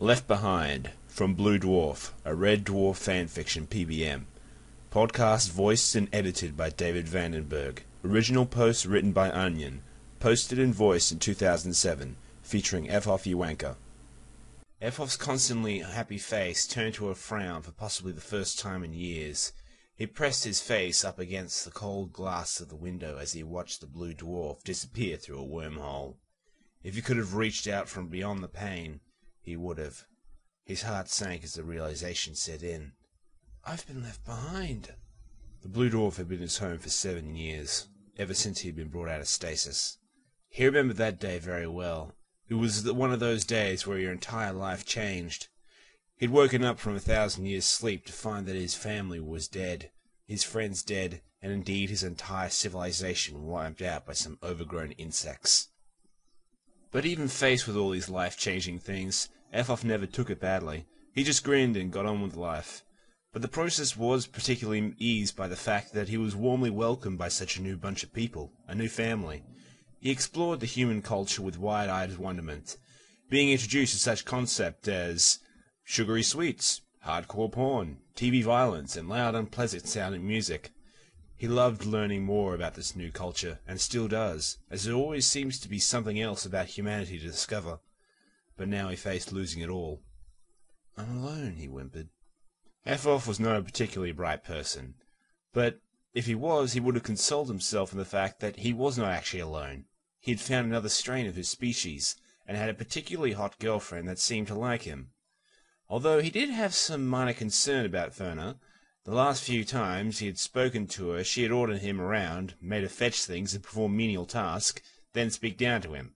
Left Behind, from Blue Dwarf, a Red Dwarf fanfiction PBM. Podcast voiced and edited by David Van Den Burgh. Original post written by Onion. Posted and voiced in 2007, featuring Efof Wanker. Efof's constantly happy face turned to a frown for possibly the first time in years. He pressed his face up against the cold glass of the window as he watched the Blue Dwarf disappear through a wormhole. If he could have reached out from beyond the pain, he would have. His heart sank as the realization set in. I've been left behind. The Blue Dwarf had been his home for 7 years, ever since he had been brought out of stasis. He remembered that day very well. It was one of those days where your entire life changed. He'd woken up from 1,000 years' sleep to find that his family was dead, his friends dead, and indeed his entire civilization wiped out by some overgrown insects. But even faced with all these life-changing things, Efof never took it badly. He just grinned and got on with life. But the process was particularly eased by the fact that he was warmly welcomed by such a new bunch of people, a new family. He explored the human culture with wide-eyed wonderment, being introduced to such concepts as sugary sweets, hardcore porn, TV violence, and loud, unpleasant-sounding music. He loved learning more about this new culture, and still does, as there always seems to be something else about humanity to discover. But now he faced losing it all. I'm alone, he whimpered. Efof was not a particularly bright person, but if he was, he would have consoled himself in the fact that he was not actually alone. He had found another strain of his species, and had a particularly hot girlfriend that seemed to like him. Although he did have some minor concern about Ferna. The last few times he had spoken to her, she had ordered him around, made her fetch things and perform menial tasks, then speak down to him.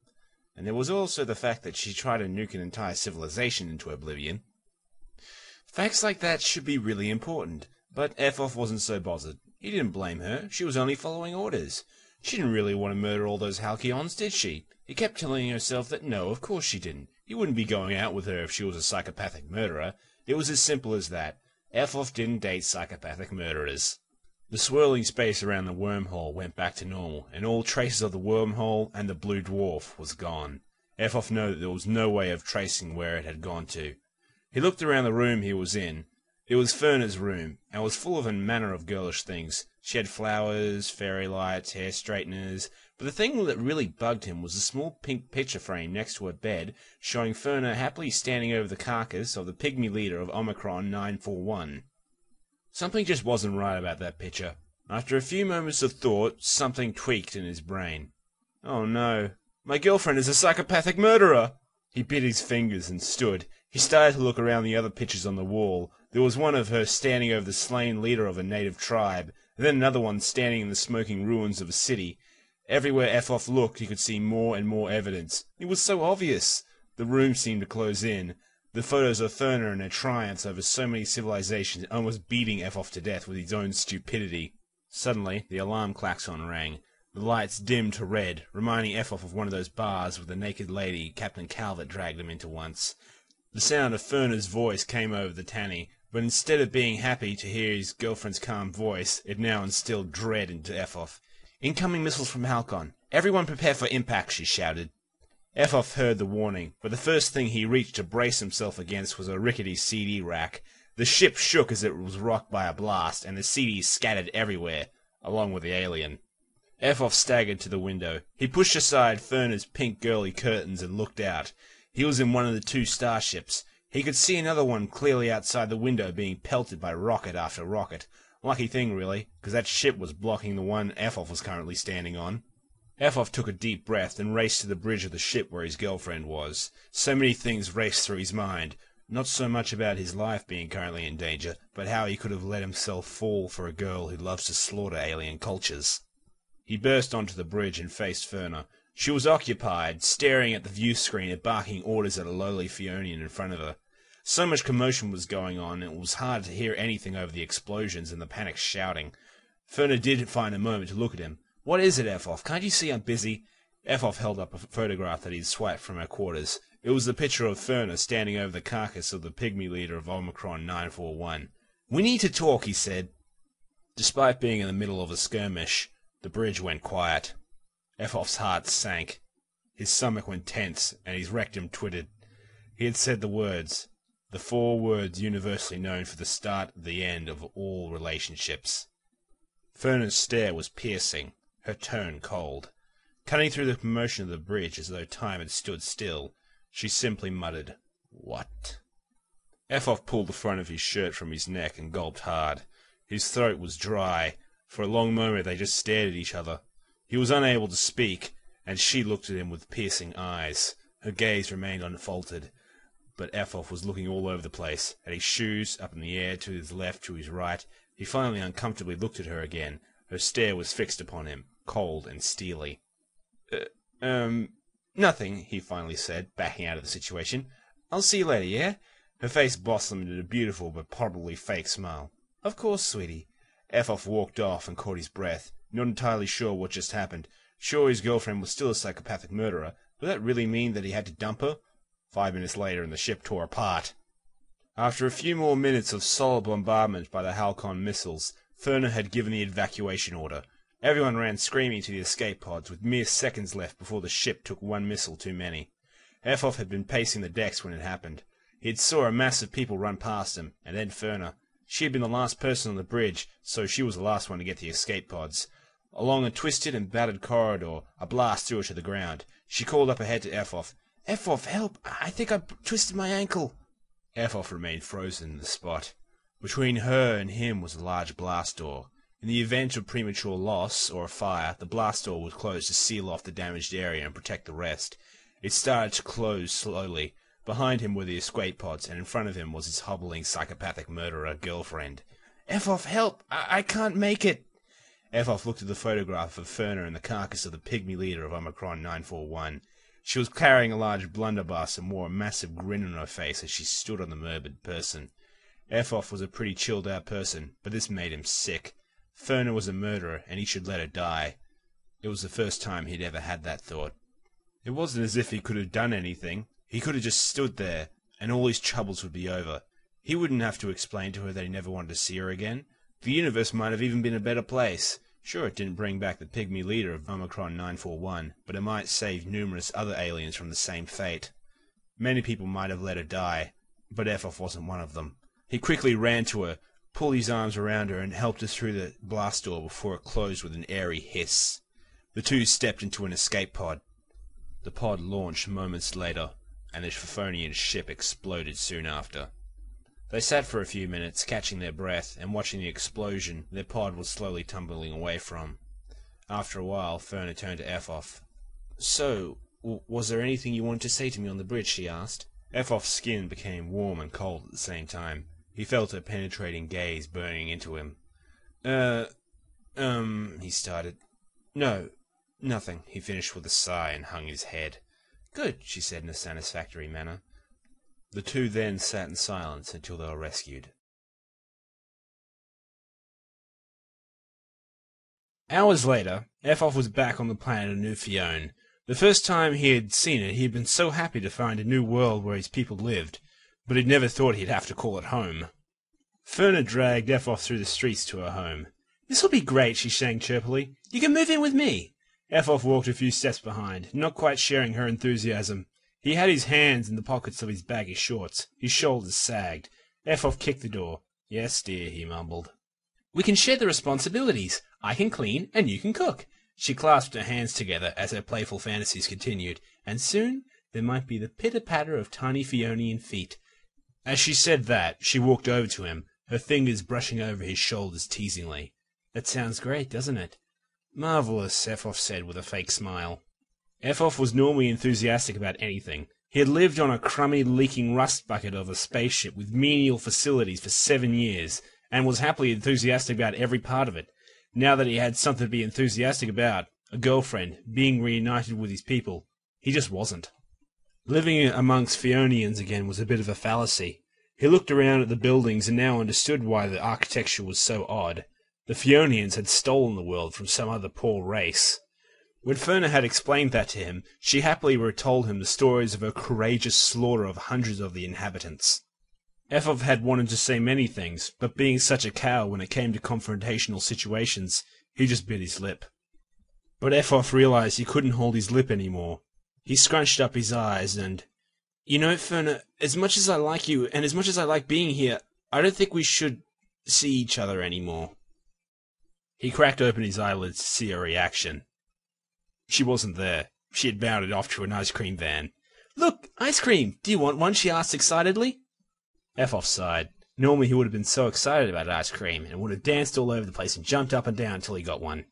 And there was also the fact that she tried to nuke an entire civilization into oblivion. Facts like that should be really important, but Efof wasn't so bothered. He didn't blame her, she was only following orders. She didn't really want to murder all those Halcyons, did she? He kept telling herself that no, of course she didn't. He wouldn't be going out with her if she was a psychopathic murderer. It was as simple as that. Efof didn't date psychopathic murderers. The swirling space around the wormhole went back to normal, and all traces of the wormhole and the Blue Dwarf was gone. Efof knew that there was no way of tracing where it had gone to. He looked around the room he was in. It was Ferna's room, and was full of a manner of girlish things. She had flowers, fairy lights, hair straighteners, but the thing that really bugged him was a small pink picture frame next to her bed, showing Ferna happily standing over the carcass of the pygmy leader of Omicron 941. Something just wasn't right about that picture. After a few moments of thought, something tweaked in his brain. Oh no, my girlfriend is a psychopathic murderer! He bit his fingers and stood. He started to look around the other pictures on the wall. There was one of her standing over the slain leader of a native tribe, and then another one standing in the smoking ruins of a city. Everywhere Efof looked, he could see more and more evidence. It was so obvious. The room seemed to close in. The photos of Ferna and her triumphs over so many civilizations almost beating Efof to death with his own stupidity. Suddenly, the alarm klaxon rang. The lights dimmed to red, reminding Efof of one of those bars with the naked lady Captain Calvert dragged him into once. The sound of Ferna's voice came over the tanny, but instead of being happy to hear his girlfriend's calm voice, it now instilled dread into Efof. Incoming missiles from Halcon. Everyone prepare for impact, she shouted. Efof heard the warning, but the first thing he reached to brace himself against was a rickety CD rack. The ship shook as it was rocked by a blast, and the CDs scattered everywhere, along with the alien. Efof staggered to the window. He pushed aside Ferna's pink girly curtains and looked out. He was in one of the 2 starships. He could see another one clearly outside the window being pelted by rocket after rocket. Lucky thing, really, because that ship was blocking the one Efof was currently standing on. Efof took a deep breath and raced to the bridge of the ship where his girlfriend was. So many things raced through his mind. Not so much about his life being currently in danger, but how he could have let himself fall for a girl who loves to slaughter alien cultures. He burst onto the bridge and faced Ferna. She was occupied, staring at the view screen and barking orders at a lowly Fionian in front of her. So much commotion was going on, it was hard to hear anything over the explosions and the panic shouting. Ferna did find a moment to look at him. What is it, Efof? Can't you see I'm busy? Efof held up a photograph that he'd swiped from her quarters. It was the picture of Ferna standing over the carcass of the pygmy leader of Omicron 941. We need to talk, he said. Despite being in the middle of a skirmish, the bridge went quiet. Efof's heart sank. His stomach went tense, and his rectum twittered. He had said the 4 words universally known for the start and the end of all relationships. Ferna's stare was piercing, her tone cold. Cutting through the commotion of the bridge as though time had stood still, she simply muttered, "What?" Efof pulled the front of his shirt from his neck and gulped hard. His throat was dry. For a long moment they just stared at each other. He was unable to speak, and she looked at him with piercing eyes. Her gaze remained unfaltered, but Efof was looking all over the place, at his shoes, up in the air, to his left, to his right. He finally uncomfortably looked at her again. Her stare was fixed upon him, cold and steely. Nothing, he finally said, backing out of the situation. I'll see you later, yeah? Her face blossomed into a beautiful but probably fake smile. Of course, sweetie. Efof walked off and caught his breath, not entirely sure what just happened. Sure, his girlfriend was still a psychopathic murderer. Would that really mean that he had to dump her? 5 minutes later and the ship tore apart. After a few more minutes of solid bombardment by the Halcon missiles, Ferna had given the evacuation order. Everyone ran screaming to the escape pods, with mere seconds left before the ship took 1 missile too many. Efof had been pacing the decks when it happened. He had saw a mass of people run past him, and then Ferna. She had been the last person on the bridge, so she was the last one to get the escape pods. Along a twisted and battered corridor, a blast threw her to the ground. She called up ahead to Efof. "Efof, help! I think I twisted my ankle." Efof remained frozen in the spot. Between her and him was a large blast door. In the event of premature loss or a fire, the blast door was closed to seal off the damaged area and protect the rest. It started to close slowly. Behind him were the escape pods, and in front of him was his hobbling psychopathic murderer girlfriend. "Efof, help! I can't make it!" Efof looked at the photograph of Ferna and the carcass of the pygmy leader of Omicron 941. She was carrying a large blunderbuss and wore a massive grin on her face as she stood on the murdered person. Efof was a pretty chilled-out person, but this made him sick. Ferna was a murderer, and he should let her die. It was the first time he'd ever had that thought. It wasn't as if he could have done anything. He could have just stood there, and all his troubles would be over. He wouldn't have to explain to her that he never wanted to see her again. The universe might have even been a better place. Sure, it didn't bring back the pygmy leader of Omicron 941, but it might save numerous other aliens from the same fate. Many people might have let her die, but Efof wasn't one of them. He quickly ran to her, pulled his arms around her, and helped her through the blast door before it closed with an airy hiss. The two stepped into an escape pod. The pod launched moments later, and the Fafonian ship exploded soon after. They sat for a few minutes, catching their breath, and watching the explosion their pod was slowly tumbling away from. After a while, Ferna turned to Efof. "So, was there anything you wanted to say to me on the bridge?" she asked. Efof's skin became warm and cold at the same time. He felt her penetrating gaze burning into him. He started. "No, nothing," he finished with a sigh and hung his head. "Good," she said in a satisfactory manner. The two then sat in silence until they were rescued. Hours later, Efof was back on the planet of New Fione. The first time he had seen it, he had been so happy to find a new world where his people lived, but he'd never thought he'd have to call it home. Ferna dragged Efof through the streets to her home. "This'll be great," she sang chirpily. "You can move in with me." Efof walked a few steps behind, not quite sharing her enthusiasm. He had his hands in the pockets of his baggy shorts. His shoulders sagged. Efof kicked the door. "Yes, dear," he mumbled. "We can share the responsibilities. I can clean, and you can cook." She clasped her hands together as her playful fantasies continued, and soon there might be the pitter-patter of tiny Fionian feet. As she said that, she walked over to him, her fingers brushing over his shoulders teasingly. "That sounds great, doesn't it?" "Marvelous," Efof said with a fake smile. Efof was normally enthusiastic about anything. He had lived on a crummy, leaking rust bucket of a spaceship with menial facilities for 7 years, and was happily enthusiastic about every part of it. Now that he had something to be enthusiastic about, a girlfriend, being reunited with his people, he just wasn't. Living amongst Fionians again was a bit of a fallacy. He looked around at the buildings and now understood why the architecture was so odd. The Fionians had stolen the world from some other poor race. When Ferna had explained that to him, she happily retold him the stories of her courageous slaughter of hundreds of the inhabitants. Efof had wanted to say many things, but being such a cow when it came to confrontational situations, he just bit his lip. But Efof realized he couldn't hold his lip anymore. He scrunched up his eyes and, You know, Ferner, as much as I like you, and as much as I like being here, I don't think we should see each other anymore. He cracked open his eyelids to see her reaction. She wasn't there. She had bounded off to an ice cream van. "Look, ice cream! Do you want one?" she asked excitedly. Efof sighed. Normally he would have been so excited about ice cream, and would have danced all over the place and jumped up and down until he got one.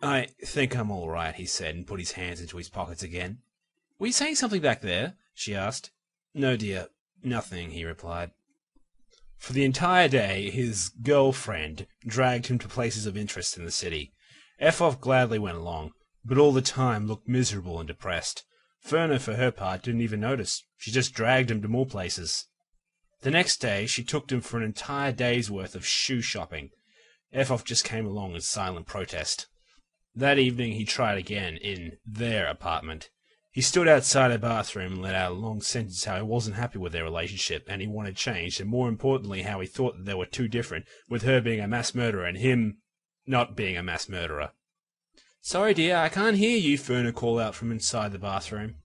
"I think I'm all right," he said, and put his hands into his pockets again. "Were you saying something back there?" she asked. "No, dear, nothing," he replied. For the entire day, his girlfriend dragged him to places of interest in the city. Efof gladly went along, but all the time looked miserable and depressed. Ferner, for her part, didn't even notice. She just dragged him to more places. The next day, she took him for an entire day's worth of shoe shopping. Efof just came along in silent protest. That evening, he tried again in their apartment. He stood outside her bathroom and let out a long sentence how he wasn't happy with their relationship, and he wanted change, and more importantly, how he thought that they were too different, with her being a mass murderer and him not being a mass murderer. "Sorry, dear, I can't hear you," Ferner called out from inside the bathroom.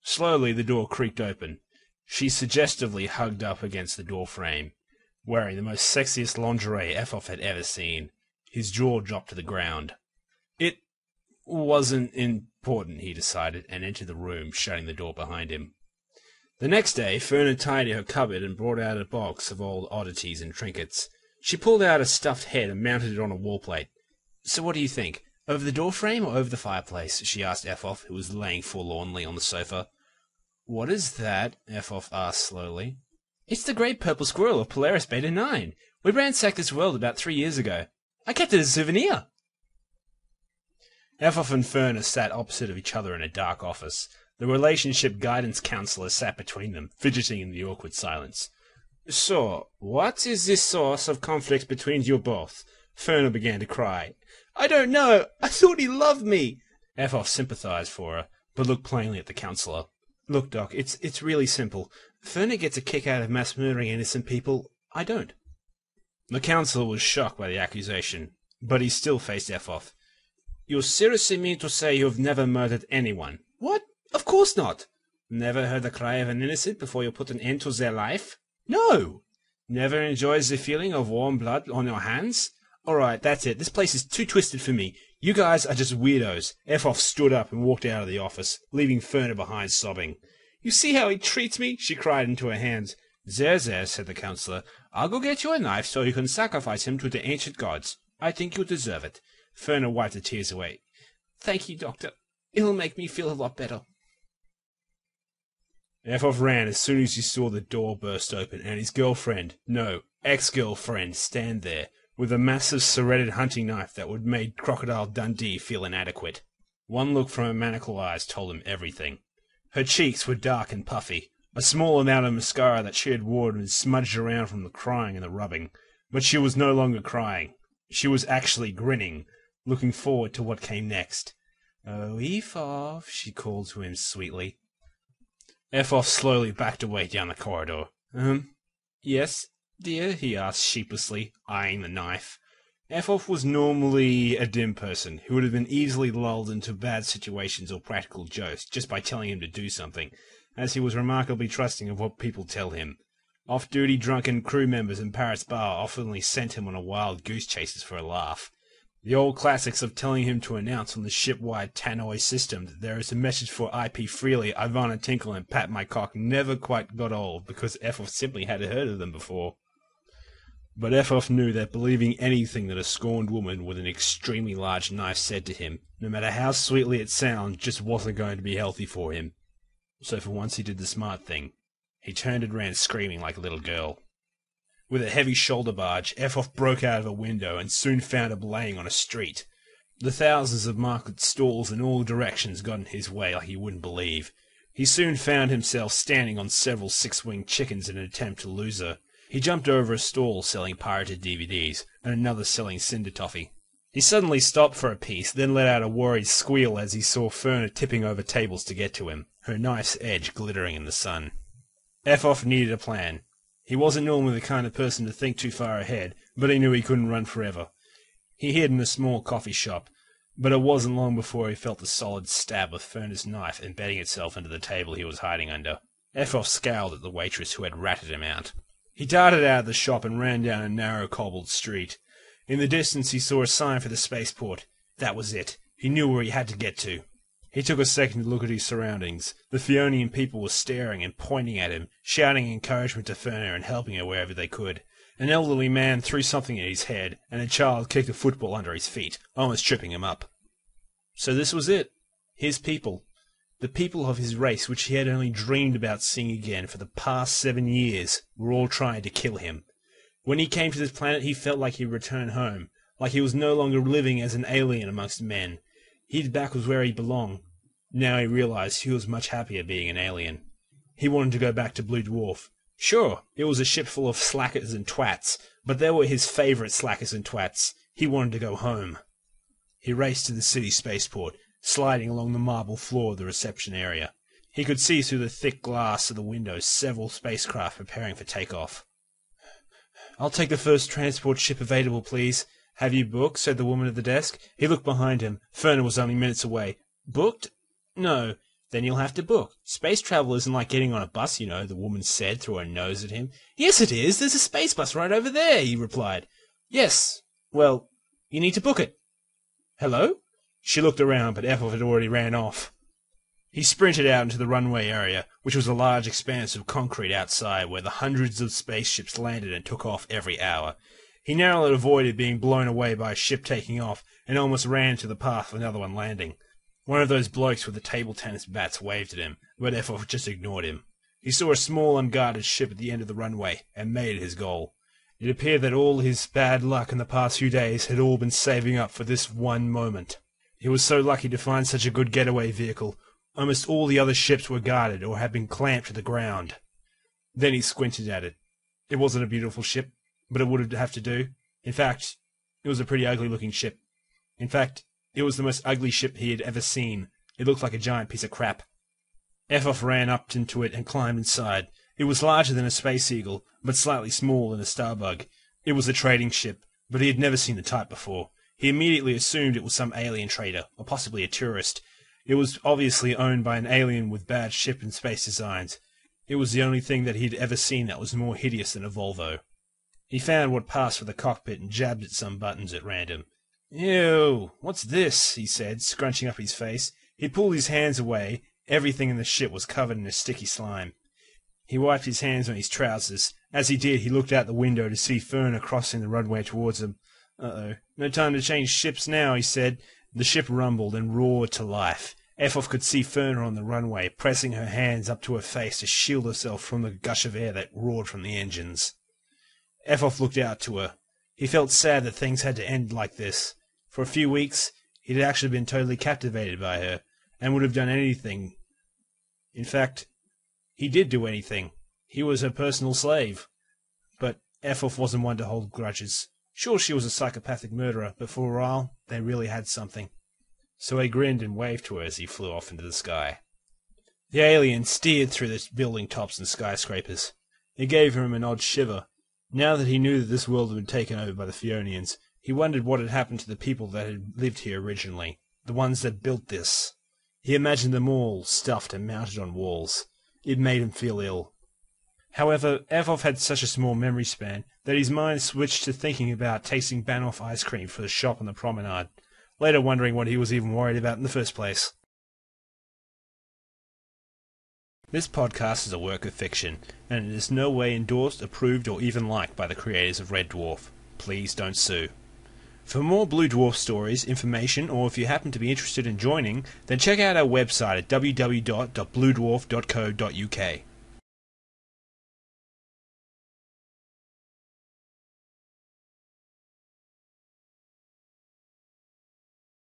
Slowly, the door creaked open. She suggestively hugged up against the door frame, wearing the most sexiest lingerie Efof had ever seen. His jaw dropped to the ground. It wasn't important, he decided, and entered the room, shutting the door behind him. The next day, Ferner tidied her cupboard and brought out a box of old oddities and trinkets. She pulled out a stuffed head and mounted it on a wall plate. "So what do you think? Over the door frame or over the fireplace?" she asked Efof, who was laying forlornly on the sofa. "What is that?" Efof asked slowly. "It's the great purple squirrel of Polaris Beta 9. We ransacked this world about 3 years ago. I kept it as a souvenir." Efof and Ferner sat opposite of each other in a dark office. The relationship guidance counselor sat between them, fidgeting in the awkward silence. "So, what is the source of conflict between you both?" Ferner began to cry. "I don't know. I thought he loved me." Efof sympathized for her, but looked plainly at the counselor. "Look, Doc, it's really simple. Ferner gets a kick out of mass murdering innocent people. I don't." The counselor was shocked by the accusation, but he still faced Efof. "You seriously mean to say you've never murdered anyone?" "What? Of course not." "Never heard the cry of an innocent before you put an end to their life?" "No." "Never enjoyed the feeling of warm blood on your hands?" "All right, that's it. This place is too twisted for me. You guys are just weirdos." Efof stood up and walked out of the office, leaving Ferner behind sobbing. "You see how he treats me?" she cried into her hands. "There, said the counselor. "I'll go get you a knife so you can sacrifice him to the ancient gods. I think you deserve it." Ferner wiped the tears away. "Thank you, Doctor. It'll make me feel a lot better." Efof ran as soon as he saw the door burst open and his girlfriend, no, ex-girlfriend, stand there, with a massive serrated hunting knife that would make Crocodile Dundee feel inadequate. One look from her manacled eyes told him everything. Her cheeks were dark and puffy. A small amount of mascara that she had worn was smudged around from the crying and the rubbing. But she was no longer crying. She was actually grinning, looking forward to what came next. "Oh, Efof," she called to him sweetly. Efof slowly backed away down the corridor. Yes, dear?" he asked sheepishly, eyeing the knife. Efof was normally a dim person who would have been easily lulled into bad situations or practical jokes just by telling him to do something, as he was remarkably trusting of what people tell him. Off-duty drunken crew members in Paris Bar oftenly sent him on a wild goose chases for a laugh. The old classics of telling him to announce on the ship-wide tannoy system that there is a message for IP Freely, Ivana Tinkle, and Pat My Cock never quite got old because Efof simply hadn't heard of them before. But Efof knew that believing anything that a scorned woman with an extremely large knife said to him, no matter how sweetly it sounded, just wasn't going to be healthy for him. So for once he did the smart thing. He turned and ran screaming like a little girl. With a heavy shoulder barge, Efof broke out of a window and soon found him laying on a street. The thousands of market stalls in all directions got in his way like he wouldn't believe. He soon found himself standing on several six-winged chickens in an attempt to lose her. He jumped over a stall selling pirated DVDs, and another selling cinder toffee. He suddenly stopped for a piece, then let out a worried squeal as he saw Ferner tipping over tables to get to him, her knife's edge glittering in the sun. Efof needed a plan. He wasn't normally the kind of person to think too far ahead, but he knew he couldn't run forever. He hid in a small coffee shop, but it wasn't long before he felt the solid stab of Ferner's knife embedding itself into the table he was hiding under. Efof scowled at the waitress who had ratted him out. He darted out of the shop and ran down a narrow cobbled street. In the distance he saw a sign for the spaceport. That was it. He knew where he had to get to. He took a second to look at his surroundings. The Fionian people were staring and pointing at him, shouting encouragement to Ferner and helping her wherever they could. An elderly man threw something at his head, and a child kicked a football under his feet, almost tripping him up. So this was it. His people. The people of his race, which he had only dreamed about seeing again for the past 7 years, were all trying to kill him. When he came to this planet, he felt like he'd returned home, like he was no longer living as an alien amongst men. His back was where he belonged. Now he realized he was much happier being an alien. He wanted to go back to Blue Dwarf. Sure, it was a ship full of slackers and twats, but they were his favourite slackers and twats. He wanted to go home. He raced to the city spaceport, sliding along the marble floor of the reception area. He could see through the thick glass of the windows several spacecraft preparing for takeoff. "I'll take the first transport ship available, please. Have you booked?" said the woman at the desk. He looked behind him. Ferner was only minutes away. "Booked? No. Then you'll have to book. Space travel isn't like getting on a bus, you know," the woman said through her nose at him. "Yes, it is. There's a space bus right over there," he replied. "Yes. Well, you need to book it." "Hello?" She looked around, but Efof had already ran off. He sprinted out into the runway area, which was a large expanse of concrete outside where the hundreds of spaceships landed and took off every hour. He narrowly avoided being blown away by a ship taking off and almost ran to the path of another one landing. One of those blokes with the table tennis bats waved at him, but Efof just ignored him. He saw a small unguarded ship at the end of the runway and made it his goal. It appeared that all his bad luck in the past few days had all been saving up for this one moment. He was so lucky to find such a good getaway vehicle. Almost all the other ships were guarded or had been clamped to the ground. Then he squinted at it. It wasn't a beautiful ship, but it would have to do. In fact, it was a pretty ugly-looking ship. In fact, it was the most ugly ship he had ever seen. It looked like a giant piece of crap. Efof ran up into it and climbed inside. It was larger than a space eagle, but slightly smaller than a starbug. It was a trading ship, but he had never seen the type before. He immediately assumed it was some alien trader, or possibly a tourist. It was obviously owned by an alien with bad ship and space designs. It was the only thing that he'd ever seen that was more hideous than a Volvo. He found what passed for the cockpit and jabbed at some buttons at random. "Ew, what's this?" he said, scrunching up his face. He pulled his hands away. Everything in the ship was covered in a sticky slime. He wiped his hands on his trousers. As he did, he looked out the window to see Ferner crossing the runway towards him. "Uh-oh, no time to change ships now," he said. The ship rumbled and roared to life. Efof could see Ferner on the runway, pressing her hands up to her face to shield herself from the gush of air that roared from the engines. Efof looked out to her. He felt sad that things had to end like this. For a few weeks, he'd actually been totally captivated by her, and would have done anything. In fact, he did do anything. He was her personal slave. But Efof wasn't one to hold grudges. Sure, she was a psychopathic murderer, but for a while, they really had something. So he grinned and waved to her as he flew off into the sky. The alien steered through the building tops and skyscrapers. It gave him an odd shiver. Now that he knew that this world had been taken over by the Fionians, he wondered what had happened to the people that had lived here originally, the ones that built this. He imagined them all stuffed and mounted on walls. It made him feel ill. However, Efof had such a small memory span that his mind switched to thinking about tasting Banoff ice cream for the shop on the promenade, later wondering what he was even worried about in the first place. This podcast is a work of fiction, and it is no way endorsed, approved, or even liked by the creators of Red Dwarf. Please don't sue. For more Blue Dwarf stories, information, or if you happen to be interested in joining, then check out our website at www.bluedwarf.co.uk.